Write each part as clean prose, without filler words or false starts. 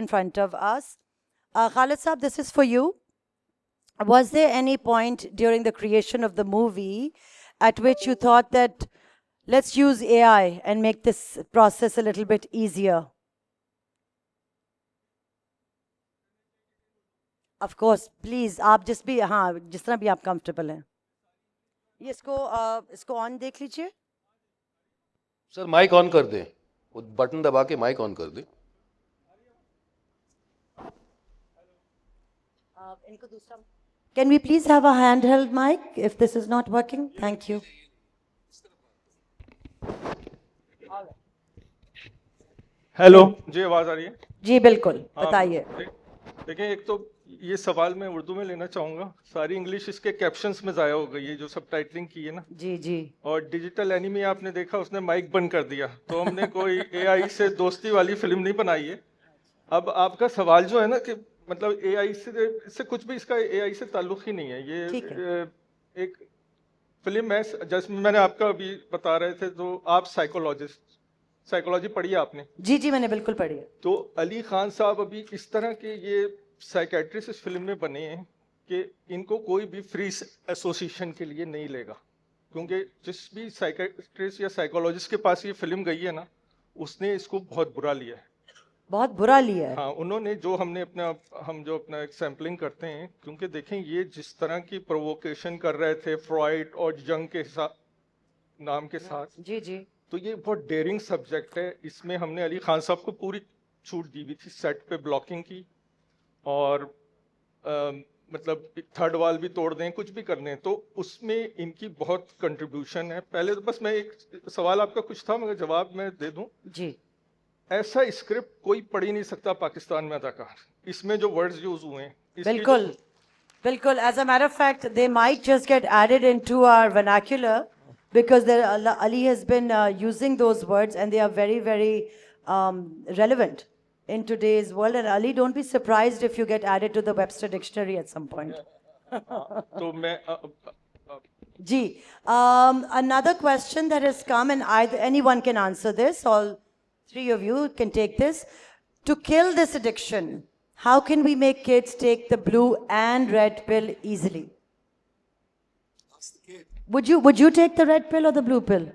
in front of us. Khalid Saab, this is for you. Was there any point during the creation of the movie at which you thought that let's use AI and make this process a little bit easier? Of course, please, आप जिस भी हाँ जिस तरह भी आप comfortable हैं. ये इसको on देख लीजिए. सर माइक ऑन कर दें, वो बटन दबा के माइक ऑन कर दें. इनको दूसरा. Can we please have a handheld mic if this is not working? Thank you. Hello ji, आवाज आ रही है? जी बिल्कुल, बताइए. देखिए, एक तो ये सवाल मैं उर्दू में लेना चाहूंगा. सारी इंग्लिश इसके कैप्शंस में जाया हो गई है जो सब टाइटलिंग की है ना. जी जी. और डिजिटल एनिमी आपने देखा, उसने माइक बंद कर दिया. तो हमने कोई एआई से दोस्ती वाली फिल्म नहीं बनाई है. अब आपका सवाल जो है ना कि मतलब एआई से कुछ भी इसका एआई से ताल्लुक ही नहीं है. ये एक फिल्म है, जिसमें मैंने आपका अभी बता रहे थे, तो आप साइकोलॉजी पढ़ी है आपने? जी जी, मैंने बिल्कुल पढ़ी है. तो अली खान साहब अभी इस तरह के ये साइकेट्रिस्ट इस फिल्म में बने हैं कि इनको कोई भी फ्री एसोसिएशन के लिए नहीं लेगा, क्योंकि जिस भी साइकेट्रिस्ट या साइकोलॉजिस्ट के पास ये फिल्म गई है ना, उसने इसको बहुत बुरा लिया है. बहुत बुरा लिया है. हाँ, उन्होंने जो हम जो अपना एक सैम्पलिंग करते हैं, क्योंकि देखें ये जिस तरह की प्रोवोकेशन कर रहे थे फ्रॉइड और जंग के नाम के साथ. जी जी. तो ये बहुत डेयरिंग सब्जेक्ट है. इसमें हमने अली खान साहब को पूरी छूट दी हुई थी सेट पे ब्लॉकिंग की, और मतलब थर्ड वाल भी तोड़ दें, कुछ भी कर दें. तो उसमें इनकी बहुत कंट्रीब्यूशन है. पहले तो बस मैं एक सवाल आपका कुछ था, मगर जवाब मैं दे दूं. जी. ऐसा स्क्रिप्ट कोई पढ़ ही नहीं सकता पाकिस्तान में अदाकार. इसमें जो वर्ड्स यूज हुए हैं, बिल्कुल बिल्कुल. As a matter of fact, they might just get added into our vernacular because Ali has been using those words, and they are very, very relevant in today's world. And Ali, don't be surprised if you get added to the Webster Dictionary at some point. तो मैं Ji, another question that has come, and anyone can answer this. All three of you can take this. To kill this addiction, how can we make kids take the blue and red pill easily? Would you take the red pill or the blue pill?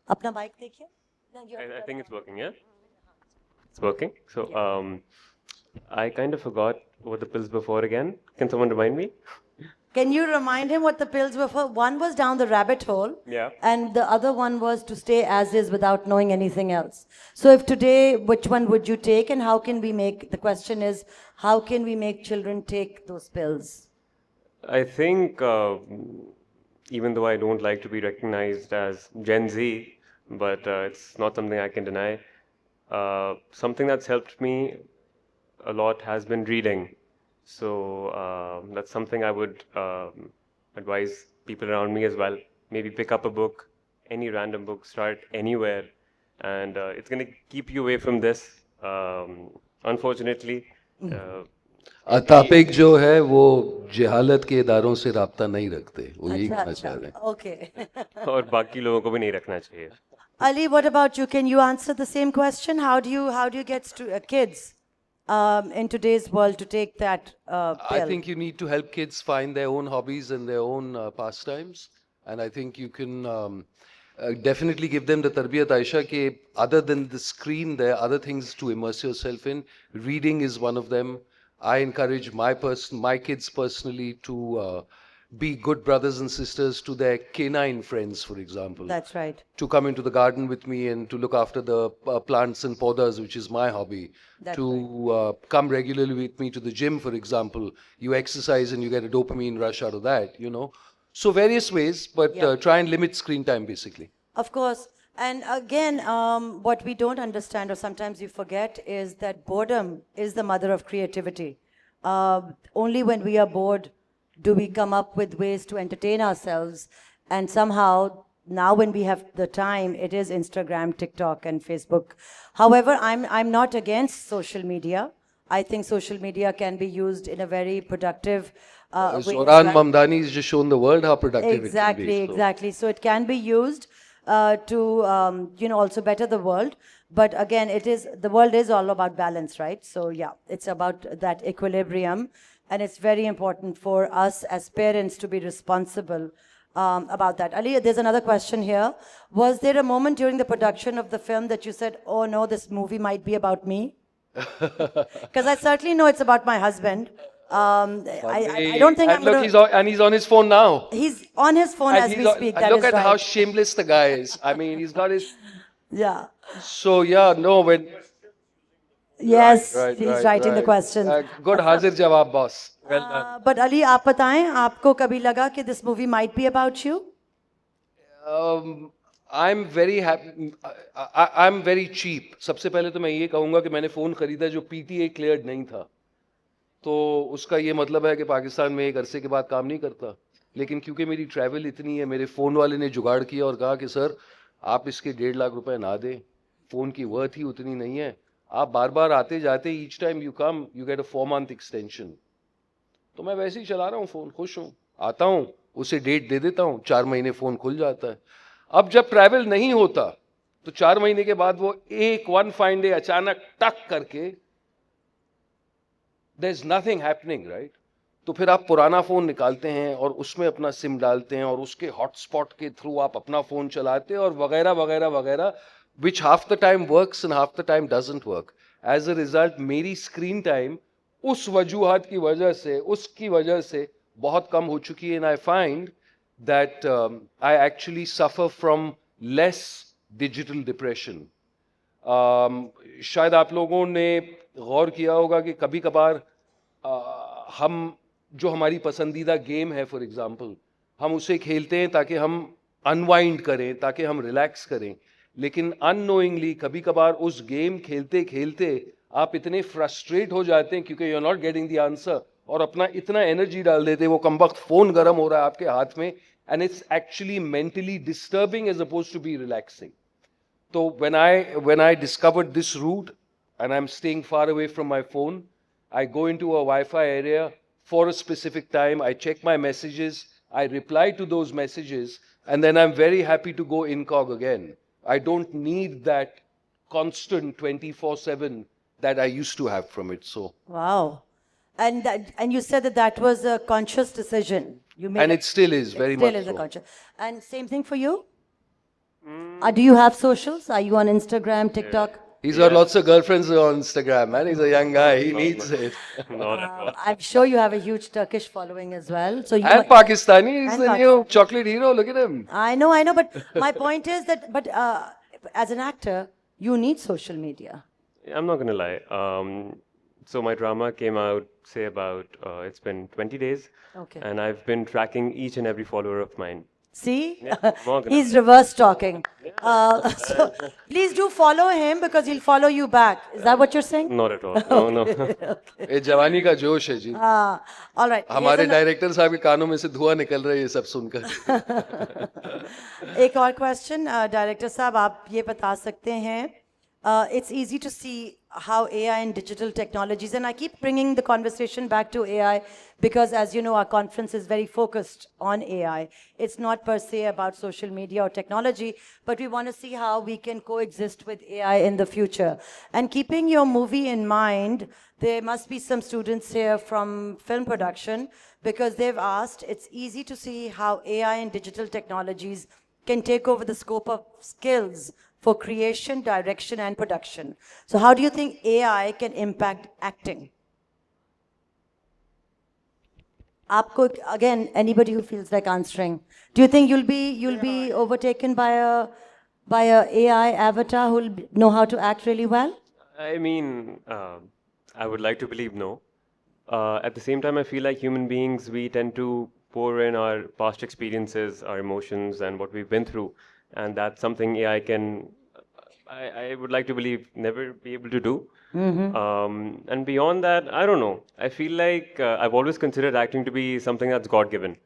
Apna mic dekhiye. I think it's working, yeah? It's working. So, I kind of forgot what the pills were for again. Can someone remind me? Can you remind him what the pills were for? One was down the rabbit hole. Yeah. And the other one was to stay as is without knowing anything else. So if today, which one would you take, and how can we make, the question is, how can we make children take those pills? I think, even though I don't like to be recognized as Gen Z, but it's not something I can deny. Something that's helped me a lot has been reading. So that's something I would advise people around me as well. Maybe pick up a book, any random book, start anywhere, and it's going to keep you away from this. Unfortunately. अतापिक जो है वो जहालत के इदारों से राब्ता नहीं रखते, वो यही कहना चाह रहे हैं. Okay. और बाकी लोगों को भी नहीं रखना चाहिए. Ali, what about you? Can you answer the same question? How do you get kids in today's world to take that pill? I think you need to help kids find their own hobbies and their own pastimes, and I think you can definitely give them the tarbiyat, Aisha, ke other than the screen, there are other things to immerse yourself in. Reading is one of them. I encourage my kids personally to be good brothers and sisters to their canine friends, for example. That's right. To come into the garden with me and to look after the plants and podas, which is my hobby. That's Come regularly with me to the gym, for example. You exercise and you get a dopamine rush out of that, you know. So various ways, but try and limit screen time, basically. Of course. And again, what we don't understand, or sometimes you forget, is that boredom is the mother of creativity. Only when we are bored do we come up with ways to entertain ourselves. And somehow, now when we have the time, it is Instagram, TikTok, and Facebook. However, I'm not against social media. I think social media can be used in a very productive way. Zoran Mamdani has just shown the world how productive it can be. Exactly. So it can be used. to also better the world. But again, the world is all about balance, right? So yeah, it's about that equilibrium, and it's very important for us as parents to be responsible about that. Ali, there's another question here. Was there a moment during the production of the film that you said, "Oh no, this movie might be about me"? Because I certainly know it's about my husband. I don't think and I'm look, gonna. he's on his phone now. He's on his phone And as we speak. and That look is at how right. shameless the guy is. I mean, he's got his. Yeah. So yeah, no, when Yes, right, he's right, writing the right. questions. Good hazir jawab, boss. Well done. But Ali, आप बताएं, आपको कभी लगा कि this movie might be about you? I'm very happy. I'm very cheap. सबसे पहले तो मैं ये कहूँगा कि मैंने फ़ोन खरीदा जो PTA cleared नहीं था. तो उसका ये मतलब है कि पाकिस्तान में एक अरसे के बाद काम नहीं करता. लेकिन क्योंकि मेरी ट्रैवल इतनी है, मेरे फ़ोन वाले ने जुगाड़ किया और कहा कि सर आप इसके 1.5 लाख रुपए ना दें. फ़ोन की वर्थ ही उतनी नहीं है. आप बार बार आते जाते each time you come you get a 4 month extension. तो मैं वैसे ही चला रहा हूँ फ़ोन, खुश हूँ. आता हूँ, उसे डेट दे देता हूँ, 4 महीने फ़ोन खुल जाता है. अब जब ट्रैवल नहीं होता तो 4 महीने के बाद वो एक वन फाइन डे अचानक टक करके there is nothing happening, right? तो फिर आप पुराना फोन निकालते हैं और उसमें अपना सिम डालते हैं और उसके हॉटस्पॉट के थ्रू आप अपना फोन चलाते हैं और वगैरह वगैरह वगैरह, which half the time works and half the time doesn't work. As a result मेरी स्क्रीन टाइम उस वजूहात की वजह से, उसकी वजह से बहुत कम हो चुकी है. And I find that I actually suffer from less digital depression. शायद आप लोगों ने गौर किया होगा कि कभी कभार हम जो हमारी पसंदीदा गेम है फॉर एग्जांपल, हम उसे खेलते हैं ताकि हम अनवाइंड करें, ताकि हम रिलैक्स करें. लेकिन अननोइंगली कभी कभार उस गेम खेलते खेलते आप इतने फ्रस्ट्रेट हो जाते हैं क्योंकि you are not getting the answer और अपना इतना एनर्जी डाल देते हैं, वो कमबख्त फोन गर्म हो रहा है आपके हाथ में, and it's actually mentally disturbing as opposed to be relaxing. So when I discovered this route and I'm staying far away from my phone, I go into a Wi-Fi area for a specific time, I check my messages, I reply to those messages, and then I'm very happy to go incog again. I don't need that constant 24/7 that I used to have from it. So Wow. And you said that was a conscious decision. You made and it still is very still much is a so. conscious. And same thing for you? Do you have socials? Are you on Instagram, TikTok? He's got lots of girlfriends on Instagram, man. He's a young guy. He needs it. Not at all. I'm sure you have a huge Turkish following as well. So you And Pakistani. He's And the new chocolate hero. Look at him. I know, but my point is that, as an actor, you need social media. I'm not gonna lie. So my drama came out, say about it's been 20 days, Okay. and I've been tracking each and every follower of mine. See? more gonna- He's reverse talking. So please do follow him because he'll follow you back. Is that what you're saying? Not at all. No, no. ये जवानी का जोश है जी. All right. हमारे director साहब के कानों में से धुआं निकल रहा है ये सब सुनकर. एक और क्वेश्चन डायरेक्टर साहब, आप ये बता सकते हैं, it's easy to see how AI and digital technologies, and I keep bringing the conversation back to AI because, as you know, our conference is very focused on AI. It's not per se about social media or technology, but we want to see how we can coexist with AI in the future. And keeping your movie in mind, there must be some students here from film production because they've asked, it's easy to see how AI and digital technologies can take over the scope of skills for creation, direction, and production. So how do you think AI can impact acting? Aapko, again, anybody who feels like answering. Do you think you'll be overtaken by a AI avatar who'll know how to act really well? I mean, I would like to believe no. At the same time, I feel like human beings, we tend to pour in our past experiences, our emotions, and what we've been through. And that's something AI can, I would like to believe, never be able to do. And beyond that, I don't know. I feel like I've always considered acting to be something that's God-given.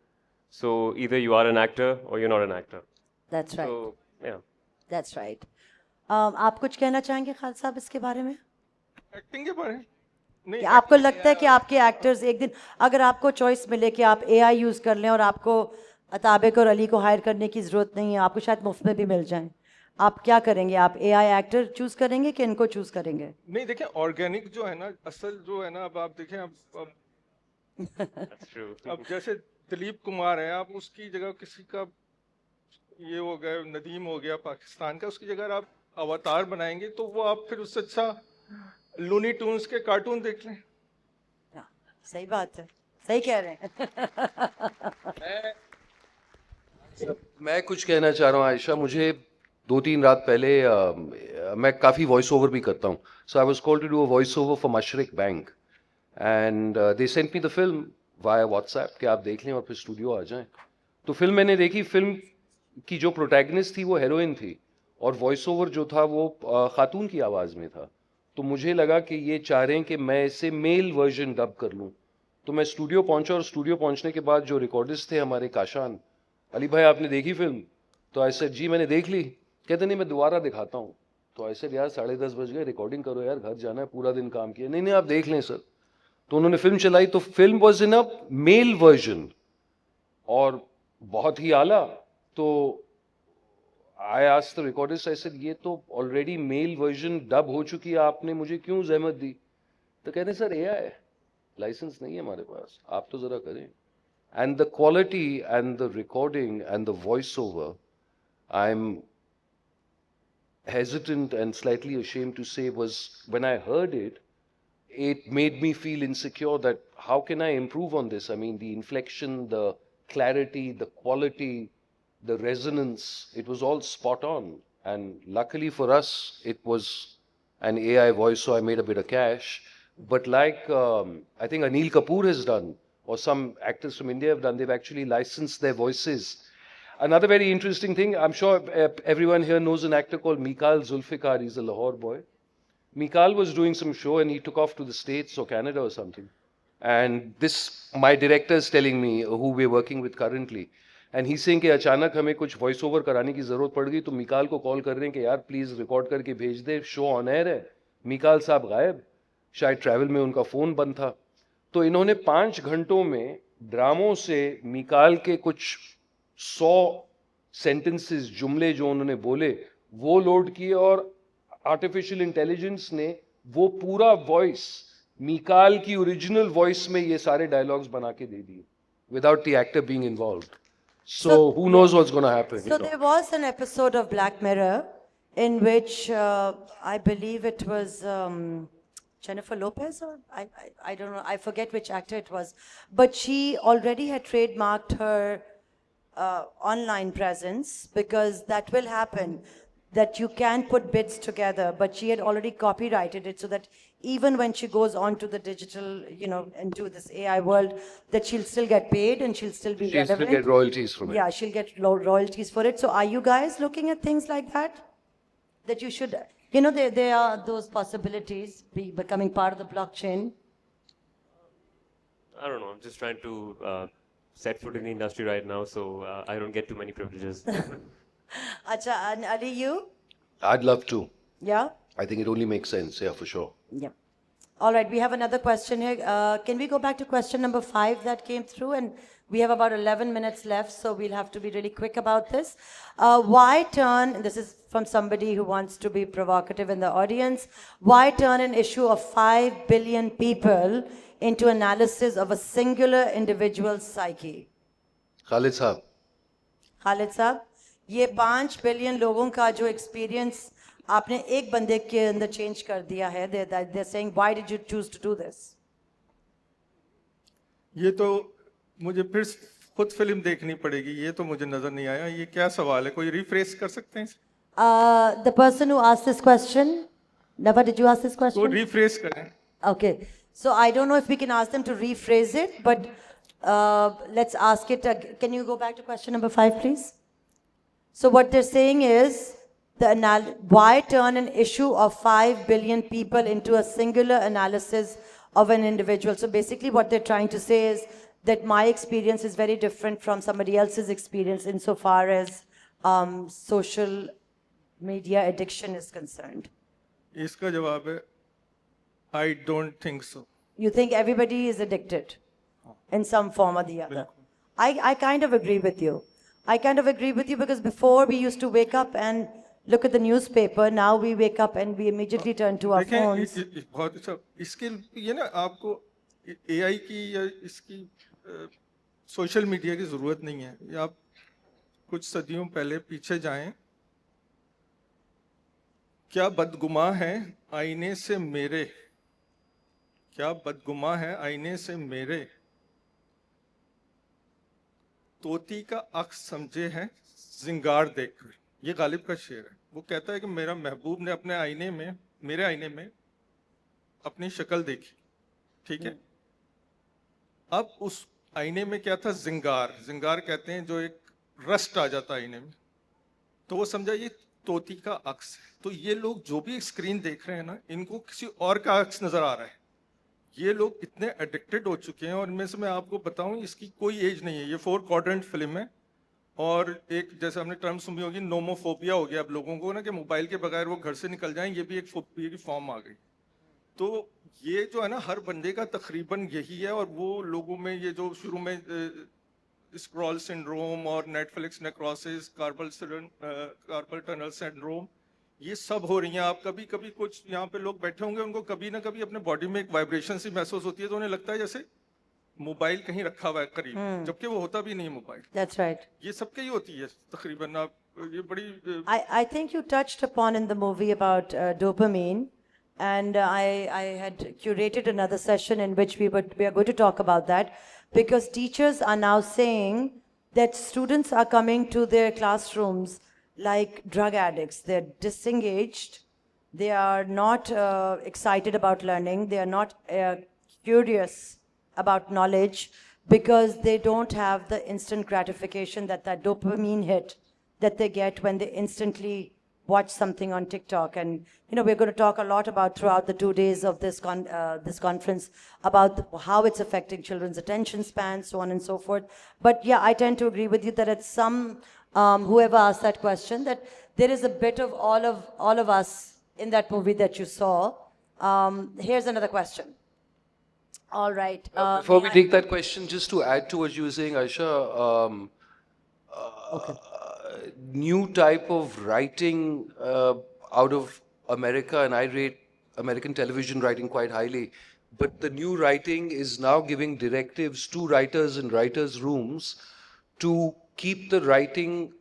So either you are an actor or you're not an actor. That's right. So, yeah. That's right. आप कुछ कहना चाहेंगे खालिद साहब इसके बारे में? Acting के बारे में नहीं. कि आपको लगता है कि आपके एक्टर्स एक दिन, अगर आपको चॉइस मिले कि आप AI यूज कर लें और आपको अताबिक और अली को हायर करने की ज़रूरत नहीं है, आपको शायद मुफ्त में भी मिल जाएं। आप क्या करेंगे? आप एआई एक्टर चूज करेंगे कि इनको चूज करेंगे? नहीं देखें, ऑर्गेनिक जो है ना, असल जो है ना, अब आप देखें, अब That's true. अब जैसे दिलीप कुमार है, आप उसकी जगह किसी का ये हो गया, नदीम हो गया पाकिस्तान का, उसकी जगह अगर आप अवतार बनाएंगे तो वो आप फिर उससे अच्छा लूनी टून्स के कार्टून देख लें। हाँ, सही बात है, सही कह रहे हैं। मैं कुछ कहना चाह रहा हूँ आयशा। मुझे 2-3 रात पहले मैं काफ़ी वॉइस ओवर भी करता हूँ, so I was called to do a voice over for Mashreq bank and they sent me the film via WhatsApp कि आप देख लें और फिर स्टूडियो आ जाएं। तो फिल्म मैंने देखी। फिल्म की जो प्रोटैगनिस्ट थी वो हेरोइन थी और वॉइस ओवर जो था वो खातून की आवाज़ में था। तो मुझे लगा कि ये चाह रहे हैं कि मैं इसे मेल वर्जन डब कर लूँ। तो मैं स्टूडियो पहुंचा और स्टूडियो पहुंचने के बाद जो रिकॉर्डिस्ट थे हमारे काशान, अली भाई आपने देखी फिल्म? तो आई सेड जी मैंने देख ली। कहते नहीं मैं दोबारा दिखाता हूँ। तो आई सेड यार 10:30 बज गए, रिकॉर्डिंग करो यार, घर जाना है, पूरा दिन काम किया। नहीं नहीं आप देख लें सर। तो उन्होंने फिल्म चलाई, तो film was in a male version और बहुत ही आला। तो I asked the recordist, I said ये तो ऑलरेडी मेल वर्जन डब हो चुकी है, आपने मुझे क्यों जहमत दी? तो कहते सर एआई लाइसेंस नहीं है हमारे पास, आप तो जरा करें। And the quality and the recording and the voiceover, I'm hesitant and slightly ashamed to say, was when I heard it, it made me feel insecure that how can I improve on this? I mean, the inflection, the clarity, the quality, the resonance, it was all spot on. And luckily for us, it was an AI voice, so I made a bit of cash. But like I think Anil Kapoor has done, or some actors from India have done, they've actually licensed their voices. Another very interesting thing, I'm sure everyone here knows an actor called Mikhail Zulfikar. He's a Lahore boy. Mikhail was doing some show and he took off to the States or Canada or something. And this, my director is telling me, who we're working with currently, and he's saying कि अचानक हमें कुछ voice over कराने की जरूरत पड़ गई, तो मिकाल को कॉल कर रहे हैं कि यार प्लीज रिकॉर्ड करके भेज दे, शो ऑन एयर है। मिकाल साहब गायब, शायद ट्रैवल में उनका फोन बंद था। तो इन्होंने 5 घंटों में ड्रामों से मिकाल के कुछ 100 सेंटेंसेस, जुमले जो उन्होंने बोले वो लोड किए और आर्टिफिशियल इंटेलिजेंस ने वो पूरा वॉइस मिकाल की ओरिजिनल वॉइस में ये सारे डायलॉग्स बना के दे दिए without the actor being involved. So who knows what's going to happen? So there was an episode of Black Mirror in which I believe it was Jennifer Lopez, or I don't know, I forget which actor it was, but she already had trademarked her online presence, because that will happen, that you can put bits together, but she had already copyrighted it so that even when she goes on to the digital, you know, into this AI world, that she'll still get paid and she'll still be She'll still relevant. get royalties from it. Yeah, she'll get royalties for it. So are you guys looking at things like that? That you should, you know, there are those possibilities becoming part of the blockchain. I don't know. I'm just trying to set foot in the industry right now, so I don't get too many privileges. Acha, and Ali, you? I'd love to. Yeah? I think it only makes sense, yeah, for sure. Yeah. All right, we have another question here. Can we go back to question number 5 that came through? And we have about 11 minutes left, so we'll have to be really quick about this. Why turn, this is from somebody who wants to be provocative in the audience, why turn an issue of 5 billion people into analysis of a singular individual's psyche? Khalid Saab. Khalid साहब, ये 5 billion लोगों का जो experience आपने एक बंदे के अंदर चेंज कर दिया है, they're saying, why did you choose to do this? ये तो मुझे फिर खुद फिल्म देखनी पड़ेगी, ये तो मुझे नजर नहीं आया। ये क्या सवाल है, कोई रिफ्रेश कर सकते हैं? The person who asked this question, Nava, did you ask this तो question? रिफ्रेश करें। Okay, so I don't know if we can ask them to rephrase it, but let's ask it. Can you go back to question number 5, please? So what they're saying is, why turn an issue of 5 billion people into a singular analysis of an individual? So basically what they're trying to say is that my experience is very different from somebody else's experience insofar as social media addiction is concerned. इसका जवाब है, I don't think so. You think everybody is addicted in some form or the other? I kind of agree with you. I kind of agree with you because before we used to wake up and look at the newspaper. Now we wake up and we immediately turn to our देखें phones. बहुत अच्छा इसके ये ना आपको AI की या इसकी सोशल मीडिया की ज़रूरत नहीं है। या आप कुछ सदियों पहले पीछे जाएं, क्या बदगुमा है आईने से मेरे, क्या बदगुमा है आईने से मेरे, तोती का अक्स समझे है जिंगार देखकर। ये गालिब का शेर है। वो कहता है कि मेरा महबूब ने अपने आईने में, मेरे आईने में अपनी शक्ल देखी, ठीक है। अब उस आईने में क्या था? जिंगार। जिंगार कहते हैं जो एक रस्ट आ जाता है आईने में, तो वो समझा ये तोती का अक्स है। तो ये लोग जो भी स्क्रीन देख रहे हैं ना, इनको किसी और का अक्स नजर आ रहा है। ये लोग इतने एडिक्टेड हो चुके हैं। और इनमें से मैं आपको बताऊं, इसकी कोई एज नहीं है। ये 4 क्वाड्रेंट फिल्म है। और एक जैसे हमने टर्म सुनी होगी, नोमोफोबिया हो गया अब लोगों को ना, कि मोबाइल के बगैर वो घर से निकल जाएं। ये भी एक फोबिया की फॉर्म आ गई। तो ये जो है ना, हर बंदे का तकरीबन यही है। और वो लोगों में ये जो शुरू में स्क्रॉल सिंड्रोम और Netflix necrosis, carpal tunnel syndrome, ये सब हो रही हैं। आप कभी कभी कुछ यहाँ पे लोग बैठे होंगे, उनको कभी ना कभी अपने बॉडी में एक वाइब्रेशन सी महसूस होती है, तो उन्हें लगता है जैसे मोबाइल कहीं रखा हुआ है करीब, जबकि वो होता भी नहीं मोबाइल। That's right. ये सबके ही होती है तकरीबन। आप ये बड़ी I think you touched upon in the movie about dopamine, and I had curated another session in which we are going to talk about that, because teachers are now saying that students are coming to their classrooms like drug addicts. They're disengaged. They are not excited about learning. They are not curious about knowledge because they don't have the instant gratification, that dopamine hit that they get when they instantly watch something on TikTok. And we're going to talk a lot about throughout the 2 days of this conference about how it's affecting children's attention span, so on and so forth. But yeah, I tend to agree with you that it's some whoever asked that question, that there is a bit of all of us in that movie that you saw. Here's another question. All right. Before we take that question, just to add to what you were saying, Aisha, new type of writing out of America, and I rate American television writing quite highly, but the new writing is now giving directives to writers in writers' rooms to keep the writing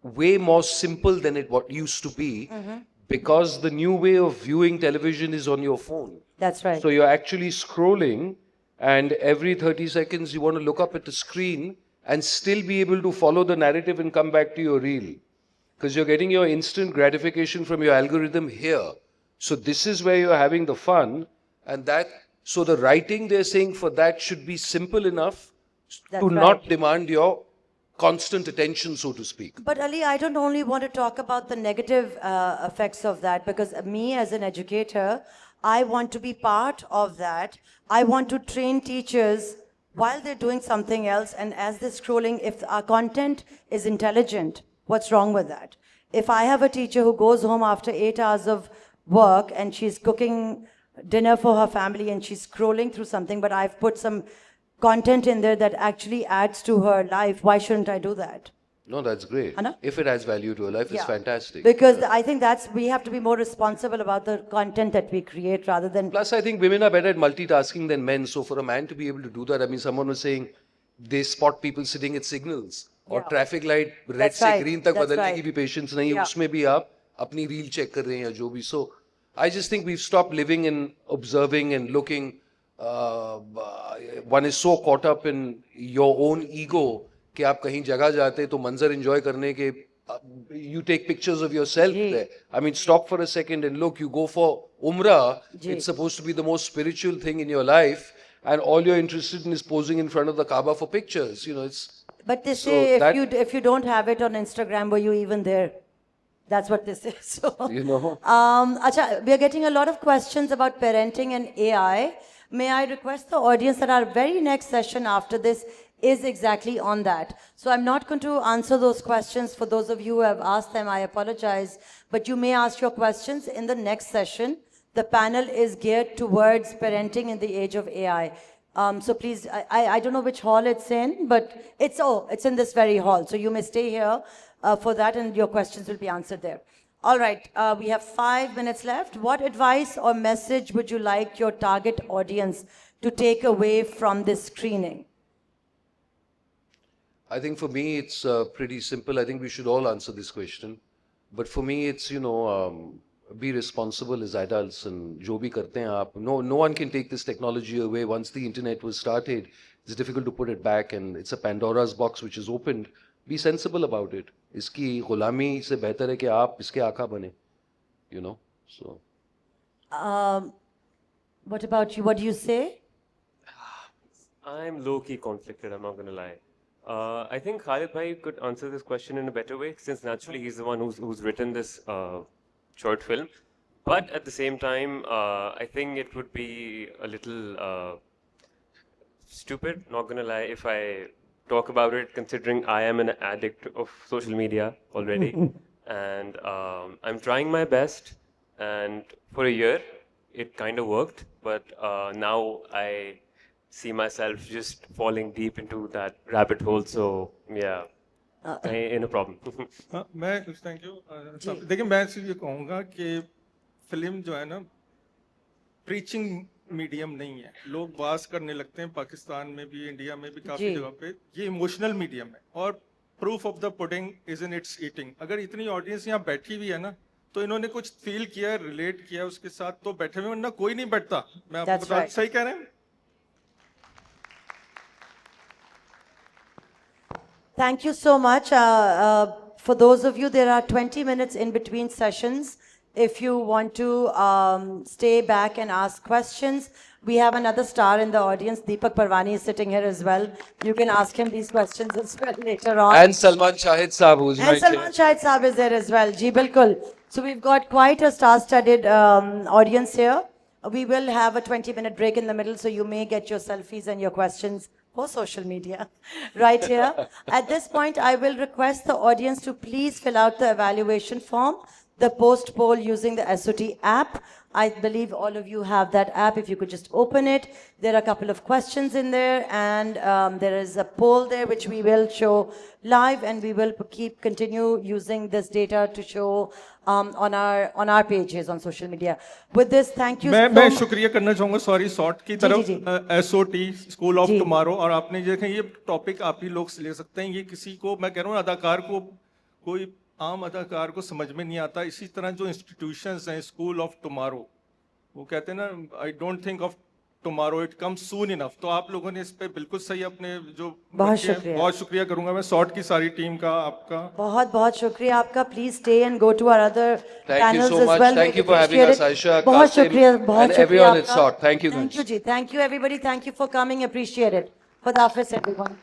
way more simple than what used to be, because the new way of viewing television is on your phone. That's right. So you're actually scrolling, and every 30 seconds you want to look up at the screen and still be able to follow the narrative and come back to your reel, because you're getting your instant gratification from your algorithm here. So this is where you're having the fun, and so the writing, they're saying, for that should be simple enough to not demand your constant attention, so to speak. But Ali, I don't only want to talk about the negative effects of that, because me as an educator, I want to be part of that. I want to train teachers while they're doing something else, and as they're scrolling, if our content is intelligent, what's wrong with that? If I have a teacher who goes home after 8 hours of work and she's cooking dinner for her family and she's scrolling through something, but I've put some content in there that actually adds to her life, why shouldn't I do that? No, that's great. Anna? If it adds value to her life, it's fantastic. Because I think we have to be more responsible about the content that we create rather than... Plus, I think women are better at multitasking than men. So for a man to be able to do that, I mean, someone was saying they spot people sitting at signals or traffic light, red se green tak badalne ki bhi patience nahi hai. Usme bhi aap apni reel check kar rahe hain ya jo bhi. So I just think we've stopped living in observing and looking. One is so caught up in your own ego कि आप कहीं जगह जाते तो मंजर enjoy करने के, you take pictures of yourself there. I mean, stop for a second and look. You go for Umrah. It's supposed to be the most spiritual thing in your life, and all you're interested in is posing in front of the Kaaba for pictures. It's. But they say if you don't have it on Instagram, were you even there? That's what they say. So Acha, we are getting a lot of questions about parenting and AI. May I request the audience that our very next session after this is exactly on that. So I'm not going to answer those questions. For those of you who have asked them, I apologize. But you may ask your questions in the next session. The panel is geared towards parenting in the age of AI. So please, I don't know which hall it's in, but it's in this very hall. So you may stay here for that, and your questions will be answered there. All right, we have 5 minutes left. What advice or message would you like your target audience to take away from this screening? I think for me it's pretty simple. I think we should all answer this question. But for me it's, be responsible as adults and jo bhi karte hain aap. No one can take this technology away. Once the internet was started, it's difficult to put it back, and it's a Pandora's box which is opened. Be sensible about it. Iski gulami se behtar hai ki aap iske आका bane. So. What about you? What do you say? I'm low-key conflicted, I'm not going to lie. I think Khalid Bhai could answer this question in a better way, since naturally he's the one who's written this short film. But at the same time, I think it would be a little stupid, not going to lie, if I talk about it, considering I am an addict of social media already. And I'm trying my best, and for a year, it kind of worked. But now I see myself just falling deep into that rabbit hole. So yeah, in a problem. हाँ, मैं thank you देखिए मैं सिर्फ ये कहूँगा कि film जो है ना प्रीचिंग मीडियम नहीं है. लोग बात करने लगते हैं पाकिस्तान में भी, इंडिया में भी काफी जी. जगह पे. ये इमोशनल मीडियम है और proof of the pudding is in its eating. अगर इतनी ऑडियंस यहाँ बैठी हुई है ना, तो इन्होंने कुछ फील किया, रिलेट किया उसके साथ, तो बैठे हुए, वरना कोई नहीं बैठता. मैं आपको That's बता, right. सही कह रहे हैं. Thank you so much. For those of you, there are 20 minutes in between sessions. If you want to stay back and ask questions, we have another star in the audience. Deepak Parwani is sitting here as well. You can ask him these questions as well later on. And Salman Shahid Saab, who's And right Salman here. Shahid Saab is there as well. Ji, bilkul. So we've got quite a star-studded audience here. We will have a 20-minute break in the middle, so you may get your selfies and your questions for social media right here. At this point, I will request the audience to please fill out the evaluation form, the post poll using the SOT app. I believe all of you have that app. If you could just open it. There are a couple of questions in there, and there is a poll there which we will show live, and we will continue using this data to show on our pages on social media. With this, thank you so मैं much. शुक्रिया करना चाहूंगा sorry short की जी, तरफ. जी. SOT school of जी. Tomorrow, और आपने देखें ये टॉपिक आप ही लोग ले सकते हैं. ये किसी को, मैं कह रहा हूँ, अदाकार को, कोई आम अदाकार को समझ में नहीं आता. इसी तरह जो इंस्टीट्यूशंस हैं, स्कूल ऑफ टुमारो, वो कहते हैं ना, I don't think of tomorrow, it comes soon enough. तो आप लोगों ने इस पे बिल्कुल सही अपने जो बहुत रखे हैं, शुक्रिया. बहुत शुक्रिया करूंगा मैं शॉर्ट की सारी टीम का, आपका. बहुत बहुत शुक्रिया आपका. Please stay and go to our other Thank you panels so as much. well. Thank We you for having appreciate us, it. Aisha, बहुत Qasim, शुक्रिया, बहुत and शुक्रिया everyone at आपका. SOT. Thank you, Thank guys. you ji. Thank you everybody. Thank you for coming. Appreciate it. Khuda Hafiz everyone.